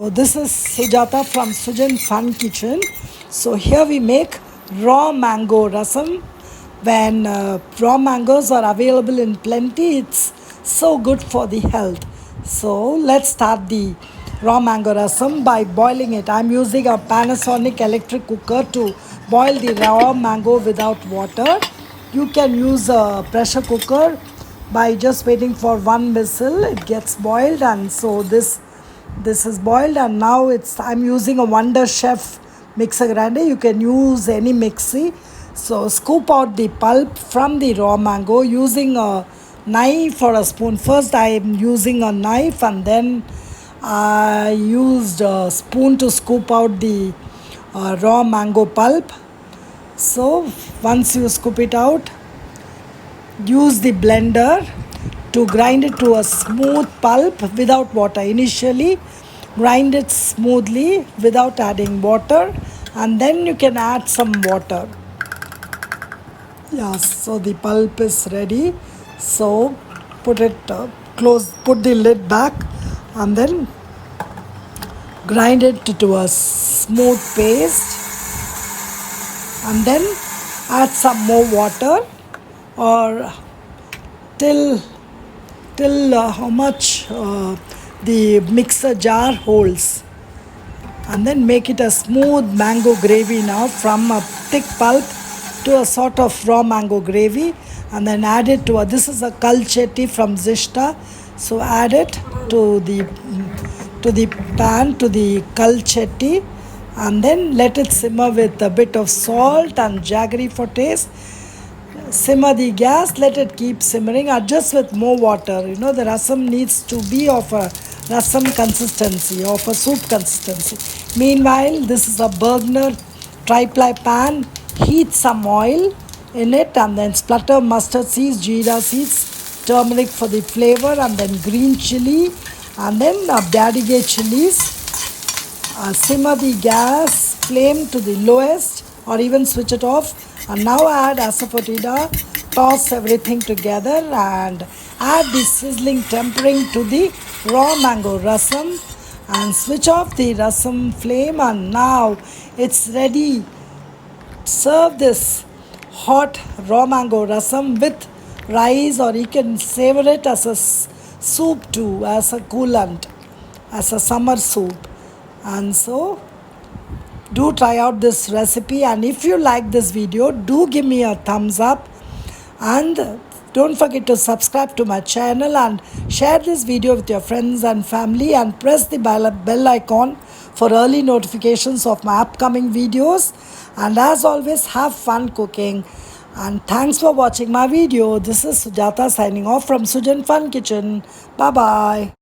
So this is Sujata from Sujan Fun Kitchen. So here we make raw mango rasam. When raw mangoes are available in plenty, it's so good for the health. So let's start the raw mango rasam by boiling it. I'm using a Panasonic electric cooker to boil the raw mango without water. You can use a pressure cooker by just waiting for one whistle. It gets boiled, and so this is boiled, and now I'm using a Wonder Chef mixer grinder. You can use any mixie. So scoop out the pulp from the raw mango using a knife or a spoon. First I am using a knife, and then I used a spoon to scoop out the raw mango pulp. So once you scoop it out, use the blender to grind it to a smooth pulp without water. Initially, grind it smoothly without adding water, and then you can add some water. Yes, so the pulp is ready. So put it close, put the lid back, and then grind it to a smooth paste, and then add some more water, or till how much the mixer jar holds, and then make it a smooth mango gravy now, from a thick pulp to a sort of raw mango gravy. And then add it to this is a kalchetti from Zishta, so add it to the pan, to the kalchetti, and then let it simmer with a bit of salt and jaggery for taste. Simmer the gas, let it keep simmering, adjust with more water. The rasam needs to be of a rasam consistency, of a soup consistency. Meanwhile, this is a burner tri-ply pan. Heat some oil in it, and then splatter mustard seeds, jeera seeds, turmeric for the flavor, and then green chili, and then daddige chilies. Simmer the gas flame to the lowest, or even switch it off. And now add asafoetida, toss everything together, and add the sizzling tempering to the raw mango rasam, and switch off the rasam flame, and now it's ready. Serve this hot raw mango rasam with rice, or you can savor it as a soup too, as a coolant, as a summer soup. And so do try out this recipe, and if you like this video, do give me a thumbs up, and don't forget to subscribe to my channel, and share this video with your friends and family, and press the bell icon for early notifications of my upcoming videos. And as always, have fun cooking, and thanks for watching my video. This is Sujata signing off from Sujan Fun Kitchen. Bye bye.